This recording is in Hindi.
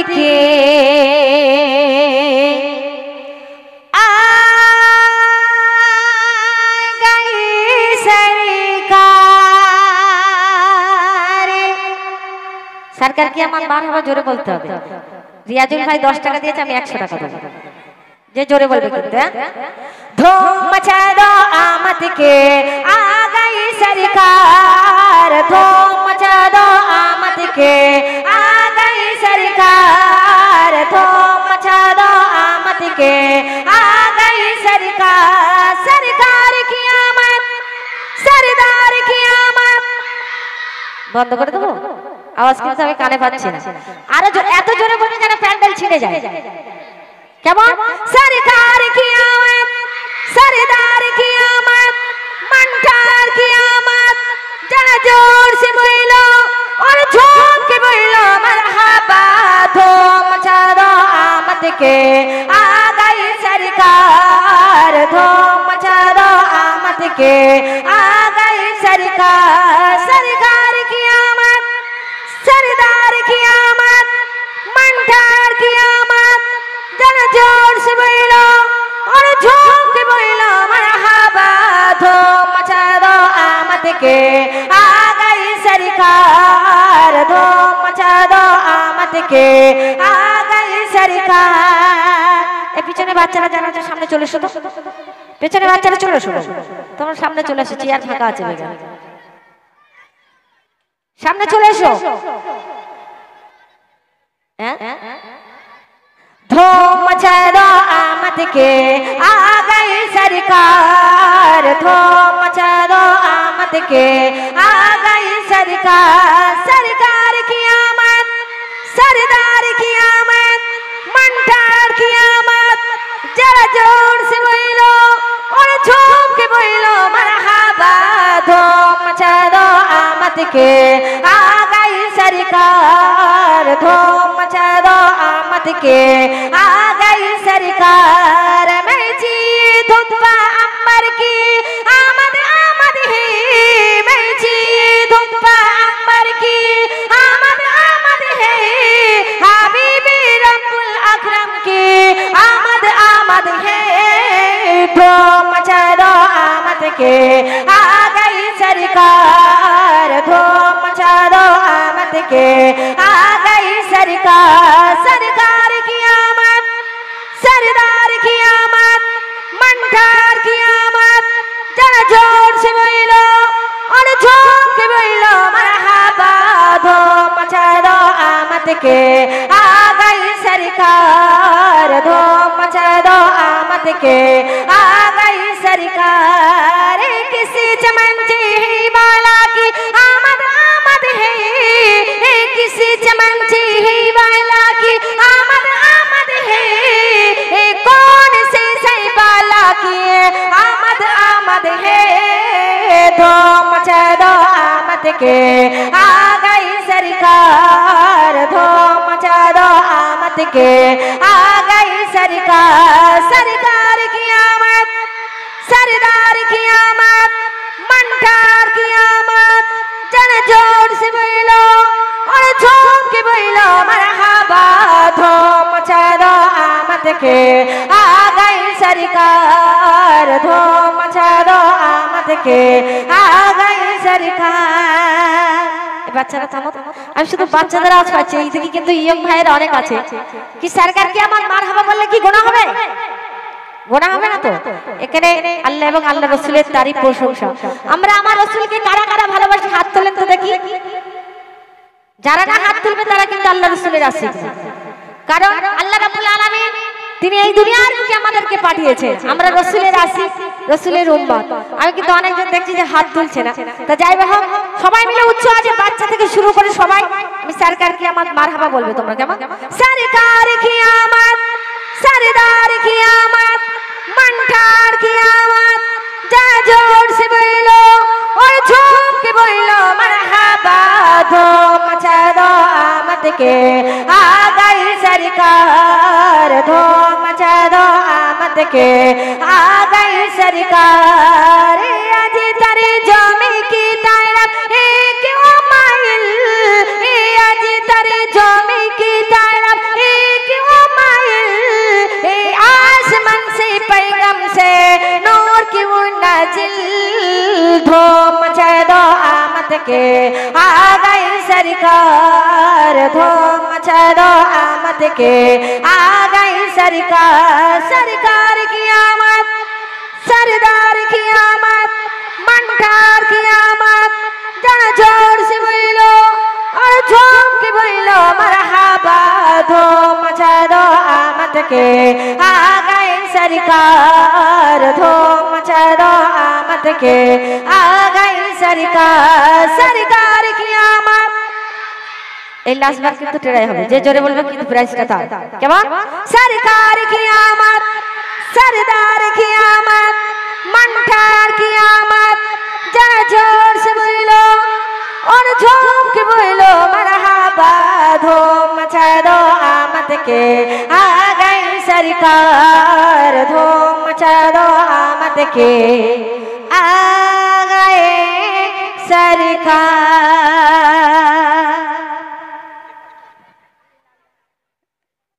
के आ गई सरकार की आमात बार हवा जोरे बोलते হবে रियाजुल भाई 10 টাকা দিয়েছে আমি 100 টাকা দেব যে জোরে বলবে কিন্তু धूम मचा दो आमद के आ गई सरकार धूम मचा दो आमद के आ गई सरकार धूम मचा दो आमद के आ गई सरकार सरकार की आमद सरदार की आमद बंद कर दो आवाज কিন্তু আমি কানে পাচ্ছি না আরো এত জোরে বলবে যেন প্যান্ডেল ছিঁড়ে যায় কেমন सरकार की आमद सरदार की आमद मंठार की आमद जरा जोर से बोलो और झूम के बोलो मरहबा धूम मचा दो आमद के आ गई सरकार धूम मचा दो आमद के आ गई सरकार सरकार की आमद सरदार की आमद मंठार की आमद जरा जोर से बोलो और झूम के बोलो मरहबा धूम मचा दो आमद के आ गई सरकार धूम मचा दो आमद के आ गई सरकार ए পিছনে বাচ্চারা জানা আছে সামনে চলে এসো তো পেছনে বাচ্চারা চলে এসো তোমরা সামনে চলে এসো চেয়ার ফাঁকা আছে বেগা সামনে চলে এসো হ্যাঁ धूम मचा दो आमद के आ गई सरकार धूम मचा दो आमद के आ गई सरकार सरकार की आमद सरदार की आमद मंठार की आमद जरा जोर से बोलो और झूम के बोलो मरहबा धूम मचा दो आमद के आ गई सरकार धूम मचा दो आमद के आ गई सरकार मैं जी धुप्पा अंबर की आमद आमद है मैं जी धुप्पा अंबर की आमद आमद है हबीबी रब्बुल अकरम की आमद आमद है धूम मचा दो आमद के आ गई सरकार धूम मचा दो आमद के आ गई सरकार सरकार की आमद सरदार की आमद मंठार की आमद जरा जोर से बोलो और झूम के बोलो मरहबा धूम मचा दो आमद के आ गई सरकार धूम मचा दो आमद के आ गई सरकार किसी चमन ही वाला की आमद आमद है किसी चमन ही वाला की आमद आमद है कौन से सैबाला की आमद आमद है धूम मचा दो आमद के आ गई सरकार धूम मचा दो आमद के आ गई सरकार सरकार की आमद सरदार की आमद मंठार की आमद जन जोर से बोलो और झूम के बोलो मरहबा धूम मचा दो आमद के आ गई सरकार धूम मचा दो आमद के आ गई सरकार বাচ্চারা থামো আমি শুধু বাচ্চাদের আওয়াজ পাচ্ছি এইদিকে কিন্তু ইয়ং ভাইয়েরা অনেক আছে কি সরকার কি আমার মারহাবা বললে কি গুনাহ হবে গুনাহ হবে না তো এখানে আল্লাহ এবং আল্লাহর রাসূলের তারিফ প্রশংসা আমরা আমার রাসূলকে কারা কারা ভালোবাসি হাত তোলেন তো দেখি যারা না হাত তুলবে তারা কিন্তু আল্লাহর রাসূলের আশিক কারণ আল্লাহ রাব্বুল আলামিন তিনি এই দুনিয়ার বুকে আমাদেরকে পাঠিয়েছেন আমরা রাসূলের আশিক রাসূলের উম্মত আমি কিন্তু অনেকজন দেখছি যে হাত তুলছে না তা যাই হোক সবাই মিলে উচ্চ আওয়াজে বাচ্চা থেকে শুরু করে সবাই আমি সরকার কি আমত মারহাবা বলবে তোমরা কেমন সরকার কি আমত सरदार की आमद मंठार की आमद जा जोर से बोलो और झूम के बोलो मरहबा धूम मचा दो आमद के आ गई सरकार धूम मचा दो आमद के आ गई सरकार आज तेरे जमी की तरफ एक माइल आज तेरे जमी की तरफ धूम मचा दो आमद के, आ गई सरकार। धूम मचा दो आमद के, आ गई सरकार। सरकार की आमद, सरदार की आमद, मंठार की आमद, जरा जोर से बोलो और झूम के बोलो मरहबा। धूम मचा दो आमद के, आ गई सरकार। धूम मचा दो आमद के, आ गई सरकार। सरकार की आमद। এই লাস্ট বার কিন্তু টেরাই হবে, যে জোরে বলবে কিন্তু প্রাইজটা তার। কেমন? सरकार की आमद, सरदार की आमद, मंठार की आमद, जरा जोर से बोलो और झूम के बोलो मरहबा। धूम मचा दो आमद के, आ गई सरकार। धूम मचा दो आमद के, आ गए सरकार।